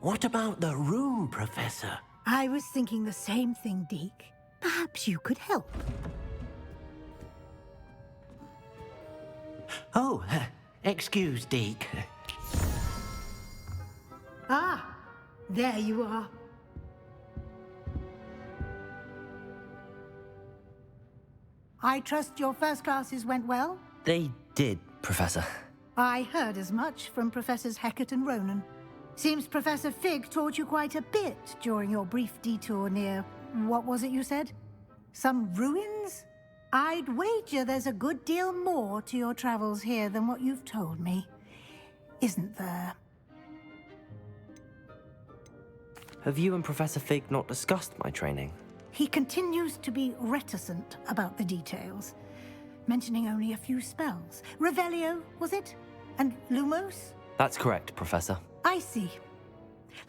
What about the room, Professor? I was thinking the same thing, Deke. Perhaps you could help. Oh, excuse, Deke. Ah, there you are. I trust your first classes went well? They did, Professor. I heard as much from Professors Hecat and Ronan. Seems Professor Fig taught you quite a bit during your brief detour near... what was it you said? Some ruins? I'd wager there's a good deal more to your travels here than what you've told me. Isn't there? Have you and Professor Fig not discussed my training? He continues to be reticent about the details, mentioning only a few spells. Revelio, was it? And Lumos? That's correct, Professor. I see.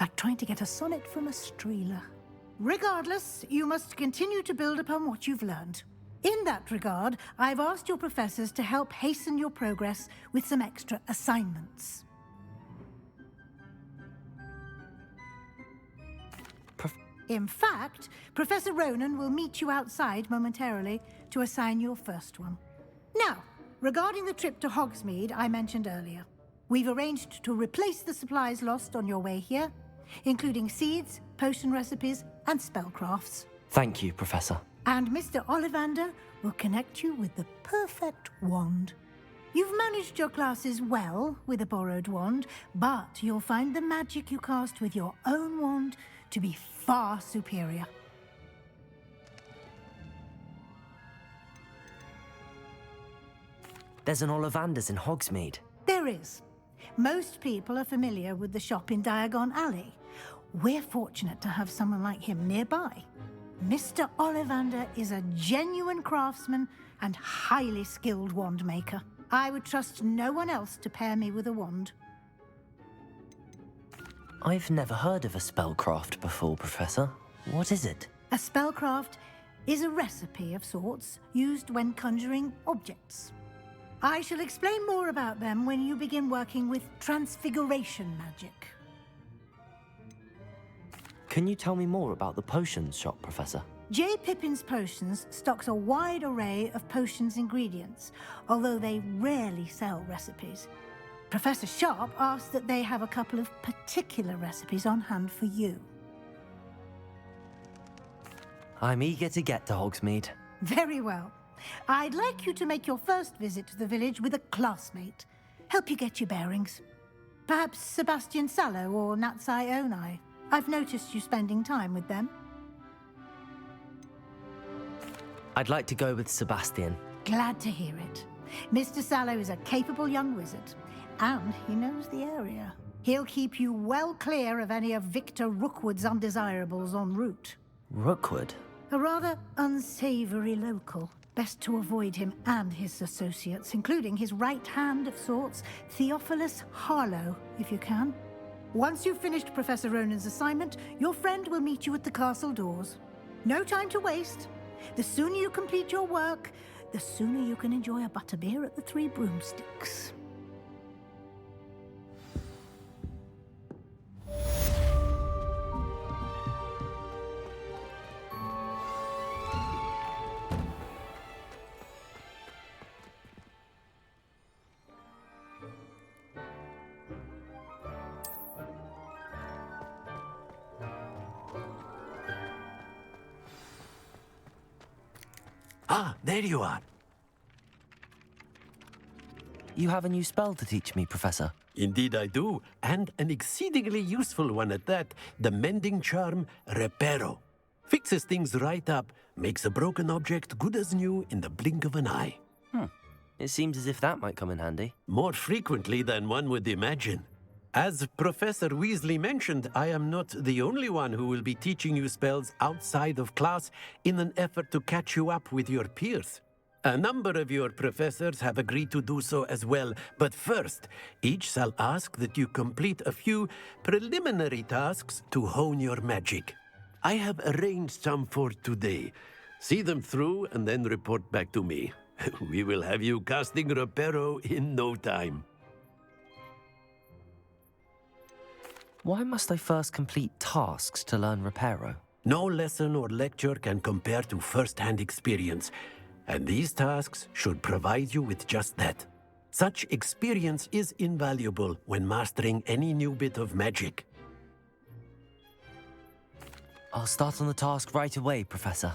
Like trying to get a sonnet from a streeler. Regardless, you must continue to build upon what you've learned. In that regard, I've asked your professors to help hasten your progress with some extra assignments. In fact, Professor Ronan will meet you outside momentarily to assign your first one. Now, regarding the trip to Hogsmeade I mentioned earlier, we've arranged to replace the supplies lost on your way here, including seeds, potion recipes, and spellcrafts. Thank you, Professor. And Mr. Ollivander will connect you with the perfect wand. You've managed your classes well with a borrowed wand, but you'll find the magic you cast with your own wand to be far superior. There's an Ollivander's in Hogsmeade. There is. Most people are familiar with the shop in Diagon Alley. We're fortunate to have someone like him nearby. Mr. Ollivander is a genuine craftsman and highly skilled wand maker. I would trust no one else to pair me with a wand. I've never heard of a spellcraft before, Professor. What is it? A spellcraft is a recipe of sorts used when conjuring objects. I shall explain more about them when you begin working with transfiguration magic. Can you tell me more about the potions shop, Professor? J. Pippin's Potions stocks a wide array of potions ingredients, although they rarely sell recipes. Professor Sharp asked that they have a couple of particular recipes on hand for you. I'm eager to get to Hogsmeade. Very well. I'd like you to make your first visit to the village with a classmate. Help you get your bearings. Perhaps Sebastian Sallow or Natsai Onai. I've noticed you spending time with them. I'd like to go with Sebastian. Glad to hear it. Mr. Sallow is a capable young wizard, and he knows the area. He'll keep you well clear of any of Victor Rookwood's undesirables en route. Rookwood? A rather unsavory local. Best to avoid him and his associates, including his right hand of sorts, Theophilus Harlow, if you can. Once you've finished Professor Ronan's assignment, your friend will meet you at the castle doors. No time to waste. The sooner you complete your work, the sooner you can enjoy a butterbeer at the Three Broomsticks. Ah, there you are. You have a new spell to teach me, Professor. Indeed I do, and an exceedingly useful one at that, the mending charm Reparo. Fixes things right up, makes a broken object good as new in the blink of an eye. It seems as if that might come in handy. More frequently than one would imagine. As Professor Weasley mentioned, I am not the only one who will be teaching you spells outside of class in an effort to catch you up with your peers. A number of your professors have agreed to do so as well, but first, each shall ask that you complete a few preliminary tasks to hone your magic. I have arranged some for today. See them through and then report back to me. We will have you casting Reparo in no time. Why must I first complete tasks to learn Reparo? No lesson or lecture can compare to first-hand experience, and these tasks should provide you with just that. Such experience is invaluable when mastering any new bit of magic. I'll start on the task right away, Professor.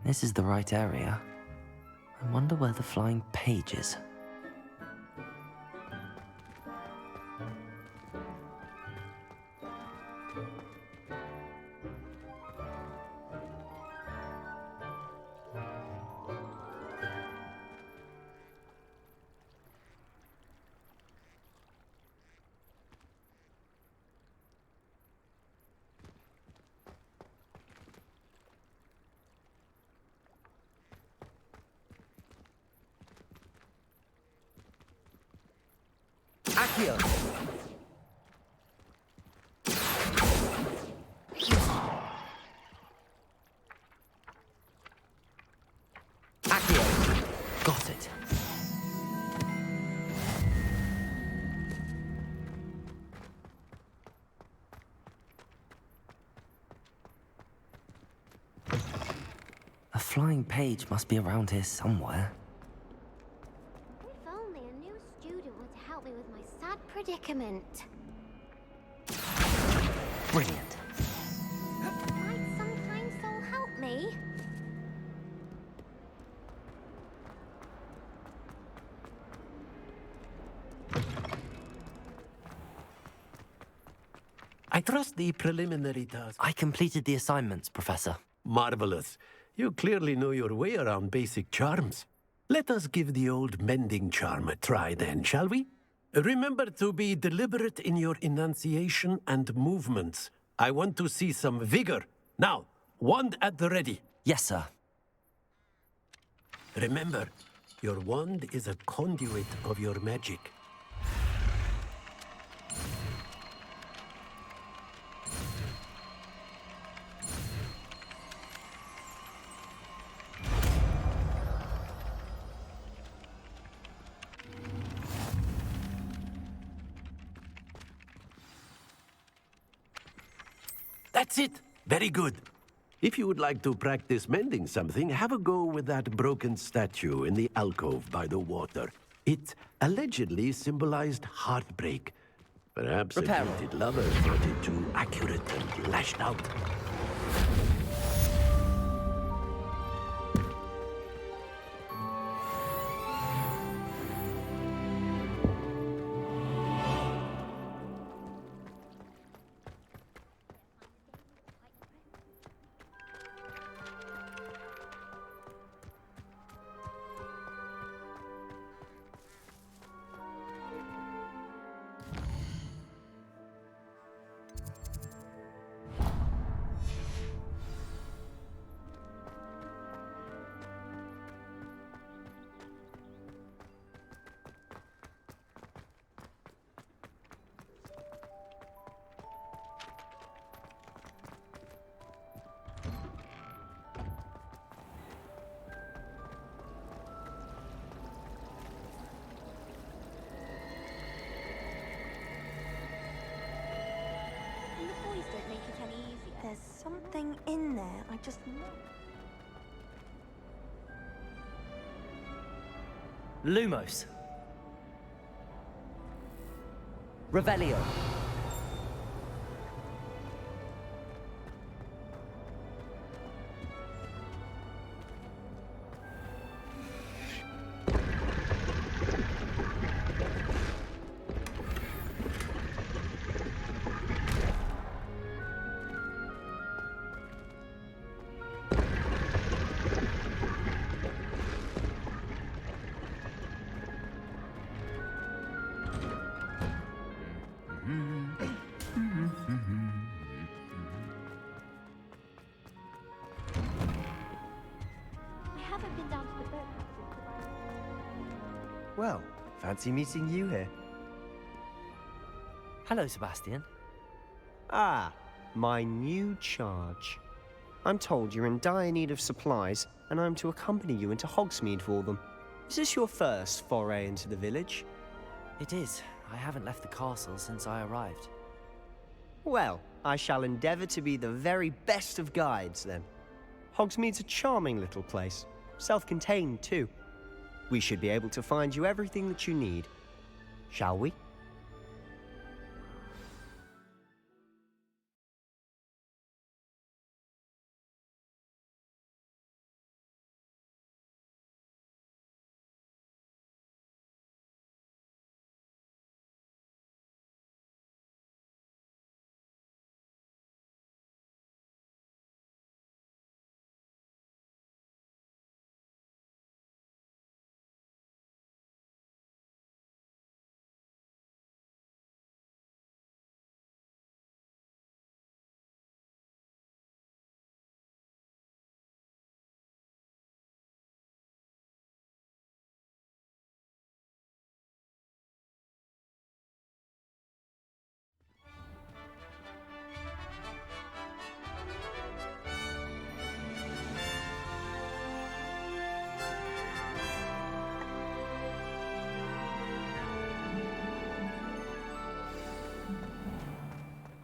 This is the right area. I wonder where the flying page is. Accio! Accio! Got it. A flying page must be around here somewhere. If only a new student would help me with my sad predicament. Brilliant. Might some kind soul help me? I trust the preliminary task. I completed the assignments, Professor. Marvelous. You clearly know your way around basic charms. Let us give the old mending charm a try then, shall we? Remember to be deliberate in your enunciation and movements. I want to see some vigor. Now, wand at the ready. Yes, sir. Remember, your wand is a conduit of your magic. That's it! Very good. If you would like to practice mending something, have a go with that broken statue in the alcove by the water. It allegedly symbolized heartbreak. Perhaps a Repair. jilted lover thought it too accurate and lashed out. And the boys don't make it any easier. There's something in there. I just know. Lumos. Revelio. I haven't been down to the boathouse since the virus. Well, fancy meeting you here. Hello, Sebastian. Ah, my new charge. I'm told you're in dire need of supplies, and I'm to accompany you into Hogsmeade for them. Is this your first foray into the village? It is. I haven't left the castle since I arrived. Well, I shall endeavour to be the very best of guides, then. Hogsmeade's a charming little place. Self-contained, too. We should be able to find you everything that you need. Shall we?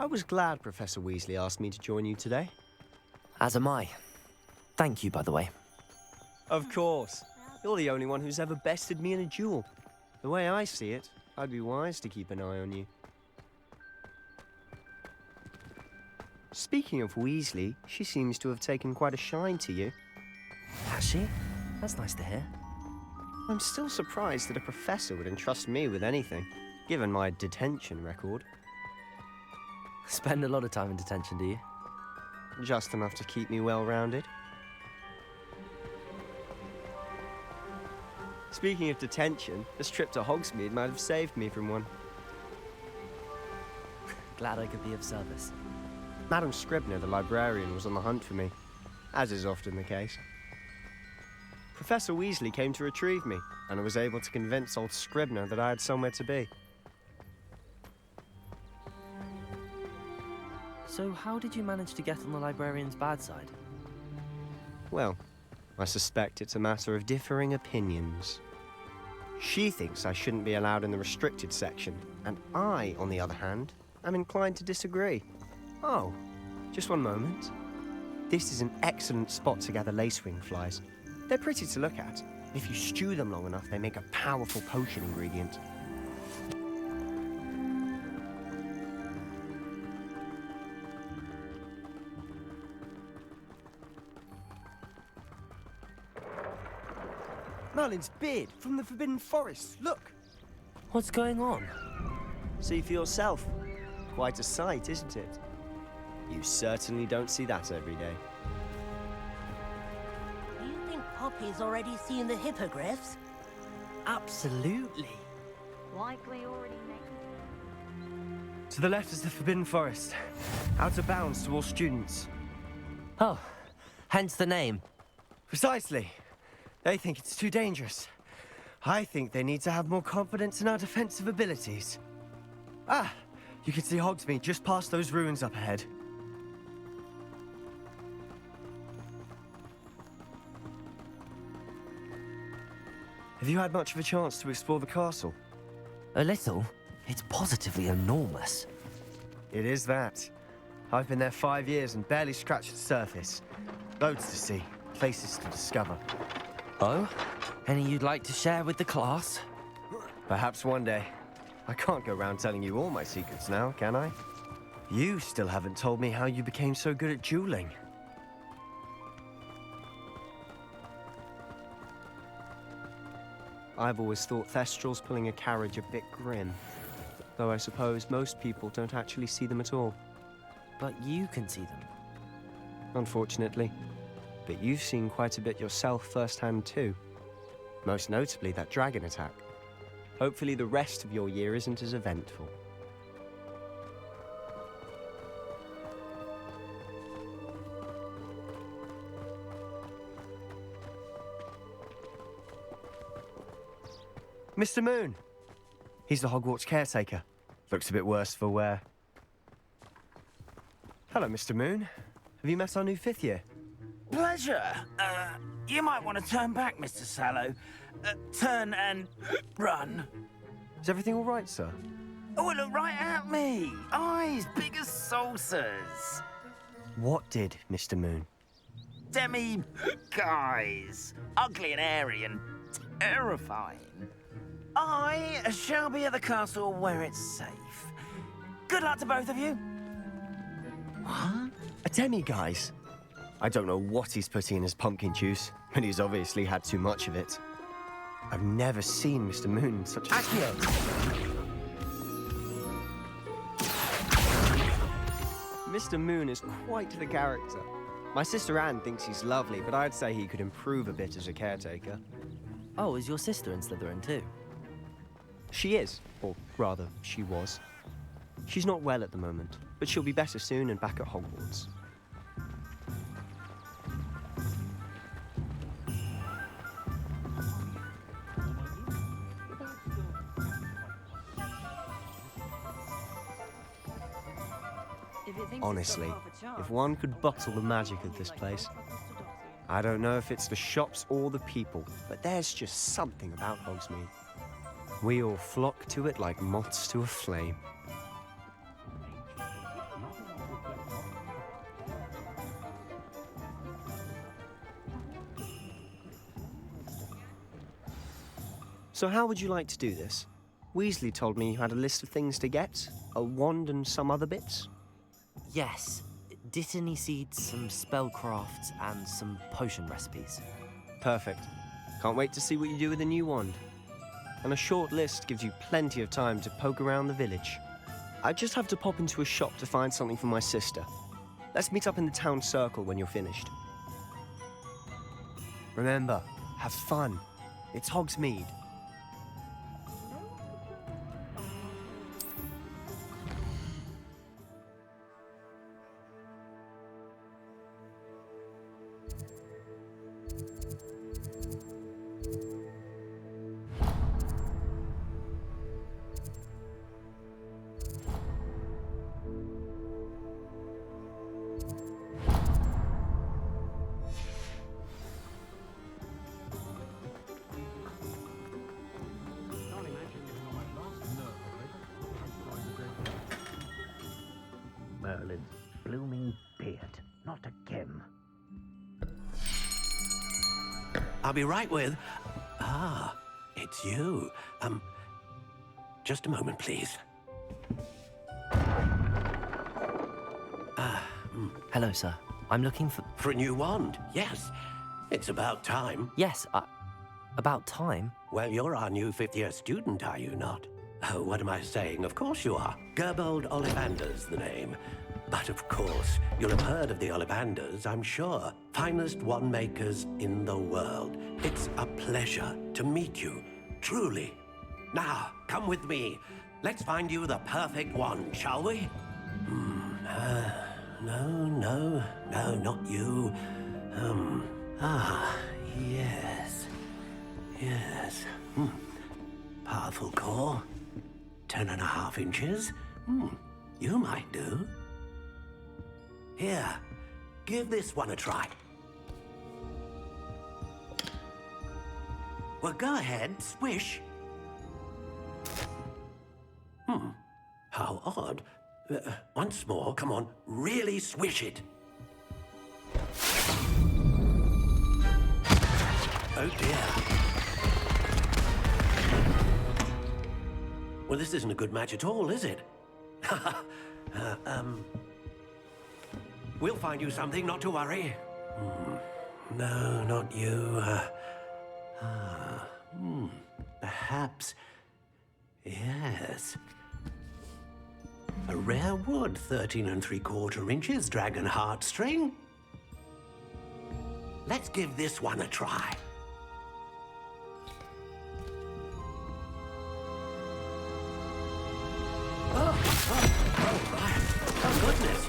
I was glad Professor Weasley asked me to join you today. As am I. Thank you, by the way. Of course. You're the only one who's ever bested me in a duel. The way I see it, I'd be wise to keep an eye on you. Speaking of Weasley, she seems to have taken quite a shine to you. Has she? That's nice to hear. I'm still surprised that a professor would entrust me with anything, given my detention record. Spend a lot of time in detention, do you? Just enough to keep me well-rounded. Speaking of detention, this trip to Hogsmeade might have saved me from one. Glad I could be of service. Madam Scribner, the librarian, was on the hunt for me, as is often the case. Professor Weasley came to retrieve me, and I was able to convince old Scribner that I had somewhere to be. So how did you manage to get on the librarian's bad side? Well, I suspect it's a matter of differing opinions. She thinks I shouldn't be allowed in the restricted section, and I, on the other hand, am inclined to disagree. Oh, just one moment. This is an excellent spot to gather lacewing flies. They're pretty to look at. If you stew them long enough, they make a powerful potion ingredient. Merlin's beard from the Forbidden Forest. Look! What's going on? See for yourself. Quite a sight, isn't it? You certainly don't see that every day. Do you think Poppy's already seen the hippogriffs? Absolutely. Likely already next. To the left is the Forbidden Forest. Out of bounds to all students. Oh, hence the name. Precisely. They think it's too dangerous. I think they need to have more confidence in our defensive abilities. Ah, you can see Hogsmeade just past those ruins up ahead. Have you had much of a chance to explore the castle? A little. It's positively enormous. It is that. I've been there 5 years and barely scratched the surface. Loads to see, places to discover. Oh? Any you'd like to share with the class? Perhaps one day. I can't go around telling you all my secrets now, can I? You still haven't told me how you became so good at dueling. I've always thought Thestrals pulling a carriage a bit grim. Though I suppose most people don't actually see them at all. But you can see them. Unfortunately. But you've seen quite a bit yourself firsthand too. Most notably that dragon attack. Hopefully the rest of your year isn't as eventful. Mr. Moon! He's the Hogwarts caretaker. Looks a bit worse for wear. Hello, Mr. Moon. Have you met our new 5th year? pleasure. You might want to turn back, Mr. Sallow. Turn and run. Is everything all right, sir? Oh, look right at me. Eyes big as saucers. What did, Mr. Moon? Guys. Ugly and hairy and terrifying. I shall be at the castle where it's safe. Good luck to both of you. What? A demi-guise? I don't know what he's putting in his pumpkin juice, but he's obviously had too much of it. I've never seen Mr. Moon in such a... Accio! Mr. Moon is quite the character. My sister Anne thinks he's lovely, but I'd say he could improve a bit as a caretaker. Oh, is your sister in Slytherin too? She is, or rather, she was. She's not well at the moment, but she'll be better soon and back at Hogwarts. Honestly, if one could bottle the magic of this place. I don't know if it's the shops or the people, but there's just something about Hogsmeade. We all flock to it like moths to a flame. So how would you like to do this? Weasley told me you had a list of things to get, a wand and some other bits. Yes. Dittany seeds, some spellcrafts, and some potion recipes. Perfect. Can't wait to see what you do with the new wand. And a short list gives you plenty of time to poke around the village. I just have to pop into a shop to find something for my sister. Let's meet up in the town circle when you're finished. Remember, have fun. It's Hogsmeade. Merlin's blooming beard. Not again. I'll be right with... Ah, it's you. Just a moment, please. Hello, sir. I'm looking for... For a new wand, yes. It's about time. Yes, about time? Well, you're our new fifth-year student, are you not? Oh, what am I saying? Of course you are. Gerbold Ollivander's the name. But of course, you'll have heard of the Ollivanders, I'm sure. Finest wand makers in the world. It's a pleasure to meet you, truly. Now, come with me. Let's find you the perfect wand, shall we? No, not you. Yes. Powerful core. 10.5 inches. You might do. Here, give this one a try. Well, go ahead, swish. How odd. Once more, come on, really swish it. Oh dear. Well, this isn't a good match at all, is it? We'll find you something, not to worry. No, not you. Perhaps. Yes. A rare wood, 13 3/4 inches, dragon heartstring. Let's give this one a try. Oh, goodness.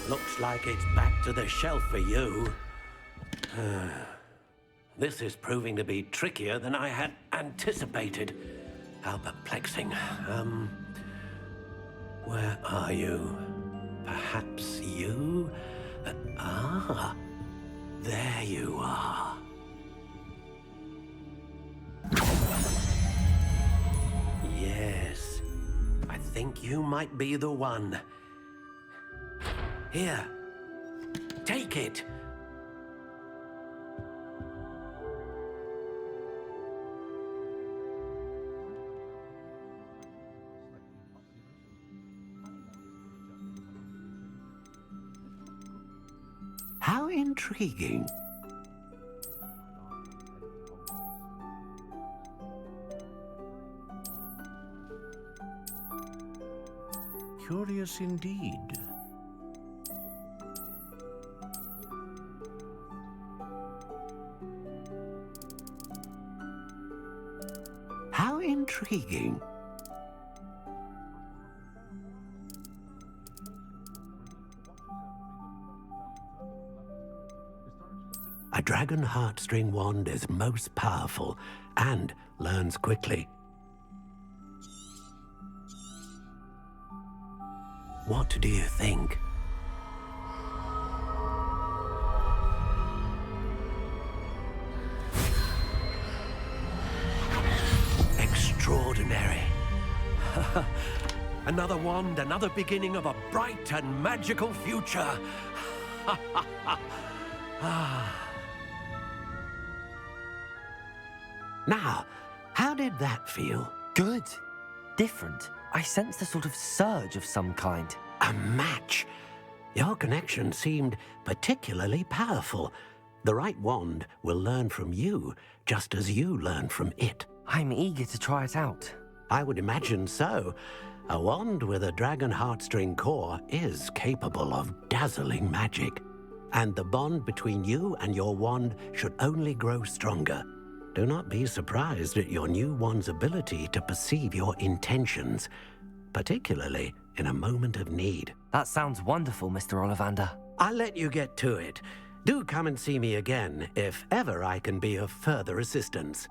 Looks like it's back to the shelf for you. This is proving to be trickier than I had anticipated. How perplexing. Where are you? Perhaps you? There you are. Yes, I think you might be the one. Here, take it. How intriguing. Curious indeed. How intriguing. A dragon heartstring wand is most powerful and learns quickly. What do you think? Extraordinary. Another wand, another beginning of a bright and magical future. Now, how did that feel? Good. Different. I sensed a sort of surge of some kind. A match. Your connection seemed particularly powerful. The right wand will learn from you, just as you learn from it. I'm eager to try it out. I would imagine so. A wand with a dragon heartstring core is capable of dazzling magic. And the bond between you and your wand should only grow stronger. Do not be surprised at your new wand's ability to perceive your intentions, particularly in a moment of need. That sounds wonderful, Mr. Ollivander. I'll let you get to it. Do come and see me again if ever I can be of further assistance.